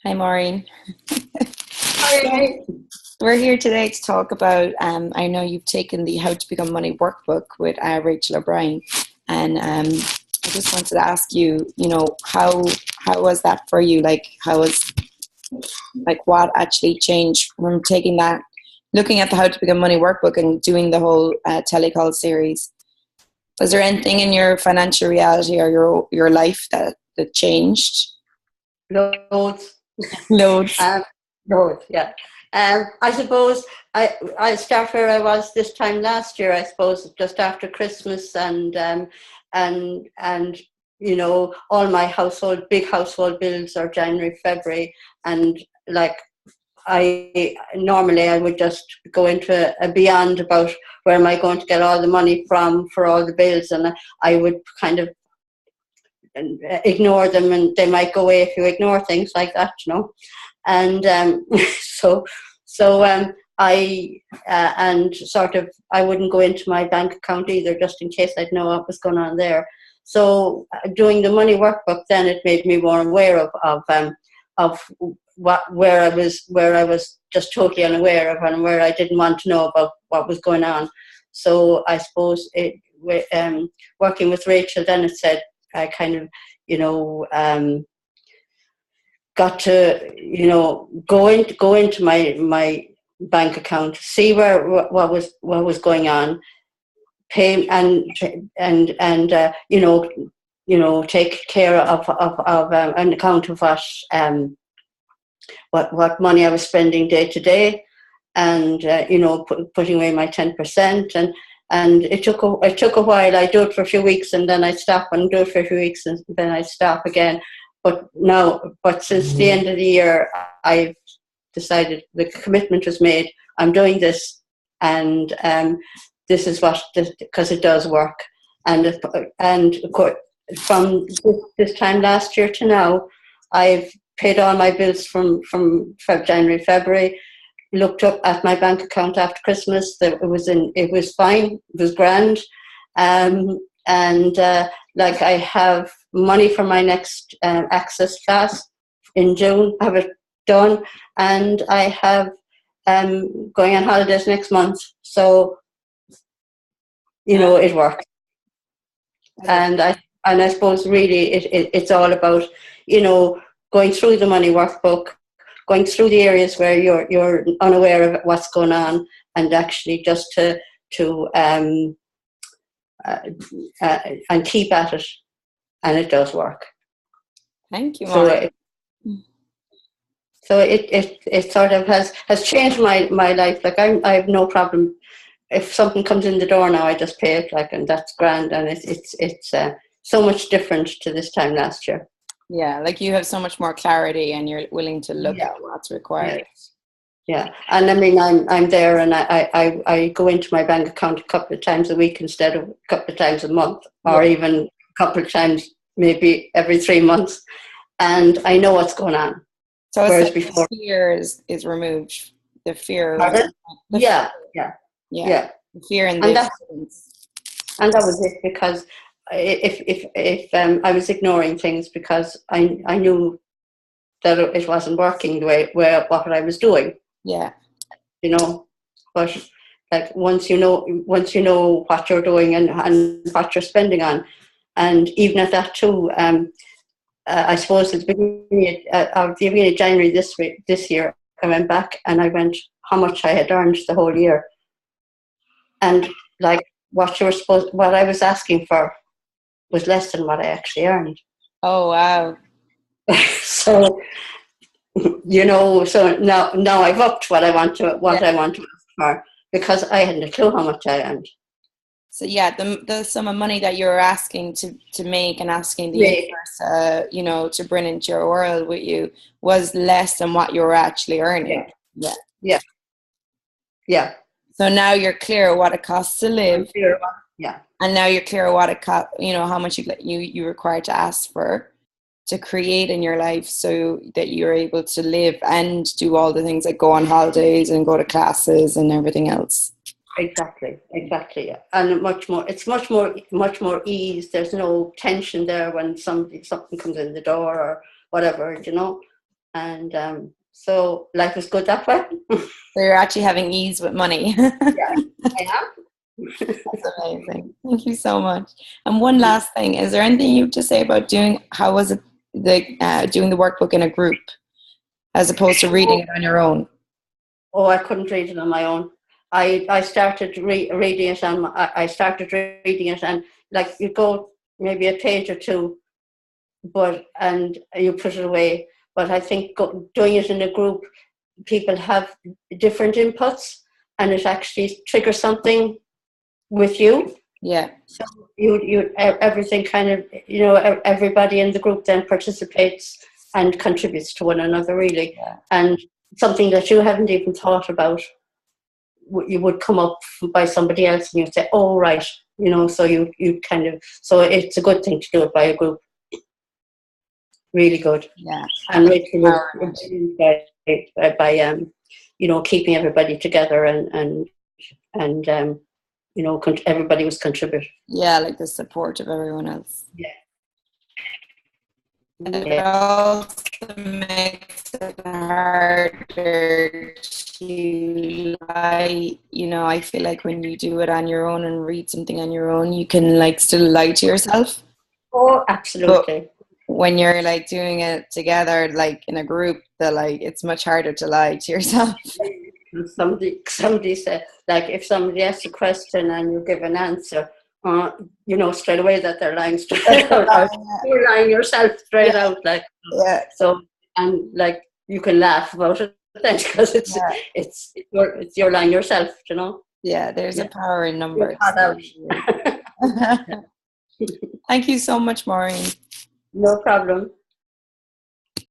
Hi, Maureen. So Hi. we're here today to talk about. I know you've taken the How to Become Money workbook with Rachel O'Brien, and I just wanted to ask you, how was that for you? Like, how was what actually changed from taking that, looking at the How to Become Money workbook and doing the whole telecall series? Was there anything in your financial reality or your life that changed? Loads. Loads. Um, Loads, yeah. I suppose I start where I was this time last year, I suppose, just after Christmas and all my big household bills are January, February, and like I would just go into a beyond about where am I going to get all the money from for all the bills, and I would kind of ignore them, and they might go away if you ignore things like that. And so I and sort of I wouldn't go into my bank account either, just in case I'd know what was going on there. So doing the money workbook, then it made me more aware of where I was just totally unaware of, and where I didn't want to know about what was going on. So I suppose working with Rachel, then it said I kind of got to go into my bank account, see what was going on, pay and take care of an account of what money I was spending day to day, and putting away my 10%, and it took a while. I do it for a few weeks and then I stop, and do it for a few weeks and then I stop again. But since the end of the year, I've decided, the commitment was made. I'm doing this, and this is because it does work. And of course, from this time last year to now, I've paid all my bills from January, February. Looked up at my bank account after Christmas. That it was fine. It was grand. And I have money for my next access class in June. I have it done, and I have going on holidays next month. So it works. And I suppose really it's all about going through the money workbook, going through the areas where you're unaware of what's going on, and actually just to and keep at it, and it does work. Thank you, So Maureen. it sort of has changed my life. Like I have no problem if something comes in the door now. I just pay it, and that's grand, and it's so much different to this time last year. Yeah, like you have so much more clarity and you're willing to look Yeah. at what's required. Yeah, and I mean, I'm there, and I go into my bank account a couple of times a week instead of a couple of times a month, or even a couple of times, maybe every 3 months, and I know what's going on. So it's Whereas like before, the fear is removed. The fear. pardon? The Yeah, fear, yeah, the fear and and the that acceptance. was it, because if I was ignoring things because I knew that it wasn't working the way where what I was doing, Yeah. but like once you know what you're doing, and what you're spending on, and even at that too, I suppose at the beginning of January this year, I went back and I went how much I had earned the whole year, and like what I was asking for was less than what I actually earned. Oh, wow. So so now I've upped what I want to Yeah. ask for, because I hadn't a clue how much I earned. So yeah, the sum of money that you're asking to make and asking the Right. universe, to bring into your world with you was less than what you were actually earning. Yeah. Yeah. Yeah. Yeah. So now you're clear what it costs to live, Yeah. and now you're clear what it cost, how much you require to ask for, to create in your life, so that you're able to live and do all the things like go on holidays and go to classes and everything else. Exactly. Yeah. And it's much more ease. There's no tension there when something comes in the door or whatever. And so life was good that way. So you're actually having ease with money. Yeah, I am. That's amazing. Thank you so much. And one last thing, is there anything you have to say about how was it doing the workbook in a group as opposed to reading it on your own? Oh, I couldn't read it on my own. I started reading it, and I started reading it, and like you go maybe a page or two, and you put it away. But I think doing it in a group, people have different inputs, and it actually triggers something with you. Yeah. So you everything kind of, everybody in the group then participates and contributes to one another, really. Yeah. And something that you haven't even thought about, you would come up by somebody else, and you'd say, oh, right, so you kind of, so it's a good thing to do it by a group. Really good. Yeah. And Rachel was by keeping everybody together, and everybody was contributing. Yeah, like the support of everyone else. Yeah. It also makes it harder to lie. I feel like when you do it on your own and read something on your own, you can like still lie to yourself. Oh, absolutely. But when you're like doing it together, like in a group, it's much harder to lie to yourself. Somebody said, like, if somebody asks a question and you give an answer, straight away that they're lying straight out. You're lying yourself straight out, like. Yeah. So, and like, you can laugh about it then, because it's you're lying yourself, Yeah, there's a power in numbers. Out. Thank you so much, Maureen. No problem.